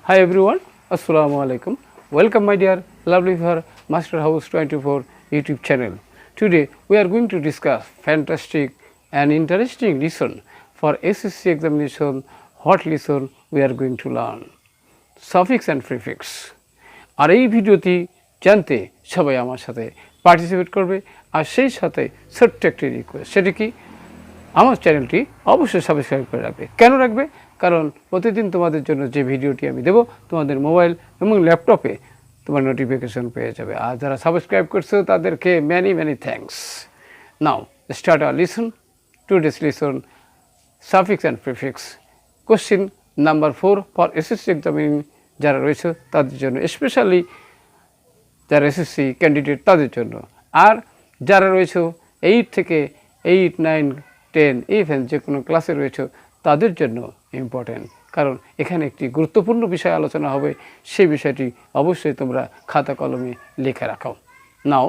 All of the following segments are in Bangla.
Hi everyone, Assalamu alaikum. Welcome my dear lovely for Master House 24 YouTube channel. Today we are going to discuss fantastic and interesting lesson for SSC examination. What lesson we are going to learn? Suffix and prefix. আর এই ভিডিওটি জানতে সবাই আমার সাথে পার্টিসিপেট করবে আর সেই সাথে ছোট্ট একটি রিকোয়েস্ট, সেটি কি আমার চ্যানেলটি অবশ্যই সাবস্ক্রাইব করে রাখবে। কেন রাখবে? কারণ প্রতিদিন তোমাদের জন্য যে ভিডিওটি আমি দেব তোমাদের মোবাইল এবং ল্যাপটপে তোমার নোটিফিকেশন পেয়ে যাবে। আর যারা সাবস্ক্রাইব করছো তাদেরকে many thanks. Now start our lesson. Today's lesson suffix and prefix. Question number 4 for SSC examining যারা রয়েছে তাদের জন্য, স্পেশালি যারা এসএসসি ক্যান্ডিডেট তাদের জন্য, আর যারা রয়েছে 8 থেকে 8, 9, 10 ইভেন যে কোনো ক্লাসে রয়েছে তাদের জন্য ইম্পর্টেন্ট, কারণ এখানে একটি গুরুত্বপূর্ণ বিষয় আলোচনা হবে। সেই বিষয়টি অবশ্যই তোমরা খাতা কলমে লিখে রাখো। Now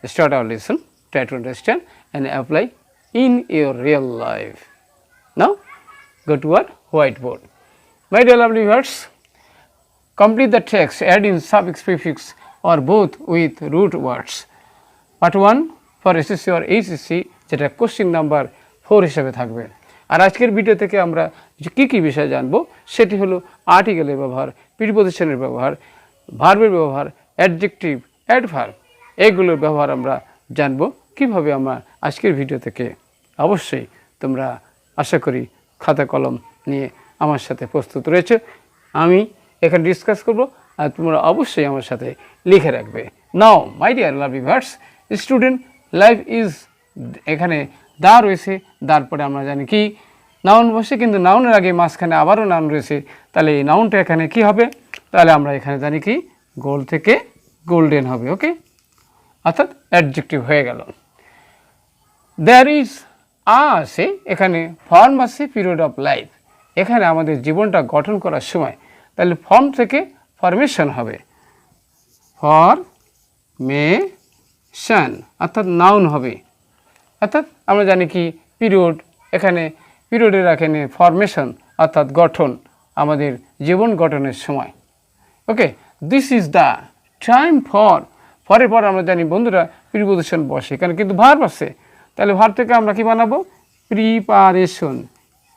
start our lesson, try to understand and apply in your real life. Now go to our whiteboard. My dear lovely viewers, complete the text adding suffix prefix or both with root words. Part 1 for SSC or HSC যেটা কোশ্চিন নাম্বার 4 হিসেবে থাকবে। আর আজকের ভিডিও থেকে আমরা কী বিষয় জানবো সেটি হলো আর্টিকেলের ব্যবহার, প্রিপোজিশনের ব্যবহার, ভার্বের ব্যবহার, অ্যাডজেক্টিভ, অ্যাডভার্ব, এগুলোর ব্যবহার আমরা জানবো। কিভাবে আমরা আজকের ভিডিও থেকে অবশ্যই তোমরা আশা করি খাতা কলম নিয়ে আমার সাথে প্রস্তুত রয়েছে। আমি এখানে ডিসকাস করব আর তোমরা অবশ্যই আমার সাথে লিখে রাখবে। Now my dear lovely viewers, student life is, এখানে দা রয়েছে, তারপরে আমরা জানি কি নাউন বসে, কিন্তু নাউনের আগে মাঝখানে আবারও নাউন রয়েছে, তাহলে এই নাউনটা এখানে কি হবে? তাহলে আমরা এখানে জানি কি গোল্ড থেকে গোল্ডেন হবে। ওকে, অর্থাৎ অ্যাডজেক্টিভ হয়ে গেল। দেয়ার ইজ আছে, এখানে ফর্ম আছে পিরিয়ড অফ লাইফ, এখানে আমাদের জীবনটা গঠন করার সময়, তাহলে ফর্ম থেকে ফরমেশন হবে, ফরমেশন অর্থাৎ নাউন হবে। অর্থাৎ আমরা জানি কি পিরিয়ড, এখানে পিরিয়ডের এখানে ফরমেশন অর্থাৎ গঠন, আমাদের জীবন গঠনের সময়। Okay, this is the time for, ফরের পর আমরা জানি বন্ধুরা প্রিপোজিশন বসে, এখানে কিন্তু ভার্ব আছে, তাহলে ভার্ব থেকে আমরা কি বানাবো? প্রিপারেশন,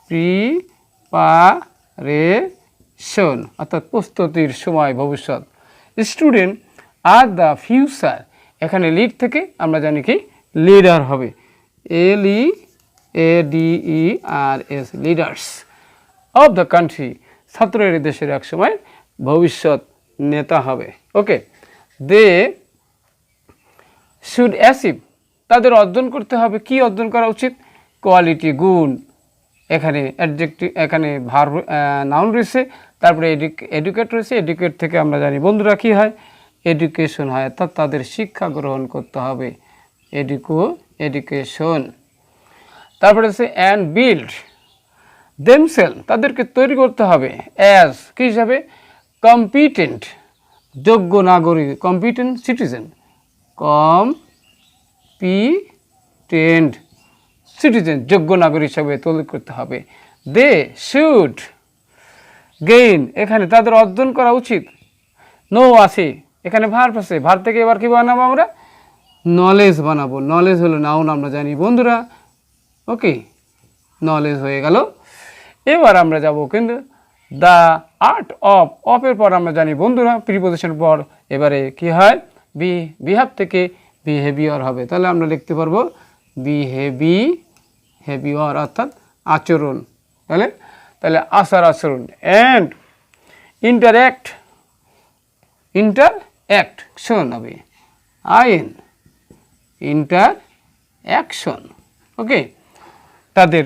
প্রিপারেশন অর্থাৎ প্রস্তুতির সময়, ভবিষ্যৎ। স্টুডেন্ট আর দ্য ফিউচার, এখানে লিড থেকে আমরা জানি কি লিডার হবে, LEADERS, leaders of the country, ছাত্রের দেশের এক সময় ভবিষ্যৎ নেতা হবে। ওকে, দে শুড অ্যাচিভ, তাদের অর্জন করতে হবে, কি অর্জন করা উচিত? কোয়ালিটি, গুণ। এখানে অ্যাডজেক্টিভ, এখানে ভার্ব নাউন রয়েছে, তারপরে এডুকেট রয়েছে, এডুকেট থেকে আমরা জানি বন্ধুরা কি হয়? এডুকেশন হয়, অর্থাৎ তাদের শিক্ষা গ্রহণ করতে হবে, এডুকেশন। তারপরে হচ্ছে অ্যান্ড বিল্ড দেমসেলফ, তাদেরকে তৈরি করতে হবে অ্যাজ কী হিসাবে? কম্পিটেন্ট, যোগ্য নাগরিক, কম্পিটেন্ট সিটিজেন, কম্পিটেন্ট সিটিজেন, যোগ্য নাগরিক হিসাবে তৈরি করতে হবে। দে শুড গেইন, এখানে তাদের অর্জন করা উচিত। নো আছে, এখানে ভার্ব আছে, ভার্ব থেকে এবার কি বানাবো আমরা? নলেজ বানাবো। নলেজ হলো নাউন, আমরা জানি বন্ধুরা। ওকে, নলেজ হয়ে গেল। এবার আমরা যাব কিন্তু দ্য আর্ট অফ, অফের পর আমরা জানি বন্ধুরা প্রিপোজিশন পর এবারে কি হয়? বিহেভ থেকে বিহেভিয়ার হবে, তাহলে আমরা লিখতে পারবো বিহেভিয়ার অর্থাৎ আচরণ। তাহলে আচার আচরণ। অ্যান্ড ইন্টারঅ্যাকশন হবে, ইন্টারঅ্যাকশন। ওকে, তাদের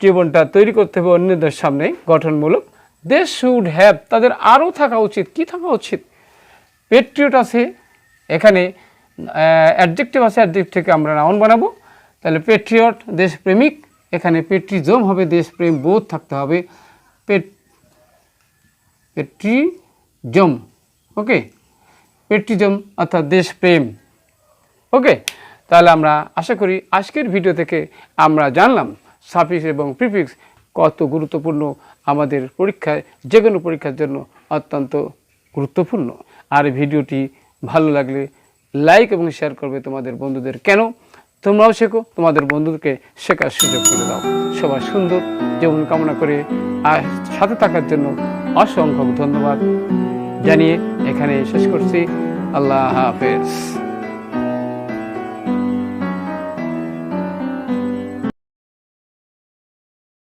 জীবনটা তৈরি করতে হবে অন্যদের সামনে গঠনমূলক। দে শুড হ্যাভ, তাদের আরও থাকা উচিত, কি থাকা উচিত? পেট্রিয়ট আছে, এখানে অ্যাডজেক্টিভ আছে, অ্যাডজেক্টিভ থেকে আমরা নাউন বানাবো, তাহলে পেট্রিয়ট দেশপ্রেমিক, এখানে পেট্রিজম হবে, দেশপ্রেম বোধ থাকতে হবে, পেট্রিজম। ওকে, পেট্রিজম অর্থাৎ দেশপ্রেম। ওকে, তাহলে আমরা আশা করি আজকের ভিডিও থেকে আমরা জানলাম সাফিক্স এবং প্রিফিক্স কত গুরুত্বপূর্ণ, আমাদের পরীক্ষায় যে কোনো পরীক্ষার জন্য অত্যন্ত গুরুত্বপূর্ণ। আর ভিডিওটি ভালো লাগলে লাইক এবং শেয়ার করবে তোমাদের বন্ধুদের। কেন? তোমরাও শেখো, তোমাদের বন্ধুদেরকে শেখার সুযোগ করে দাও। সবার সুন্দর জীবন কামনা করে আর সাথে থাকার জন্য অসংখ্য ধন্যবাদ জানিয়ে এখানে শেষ করছি। আল্লাহ হাফেজ।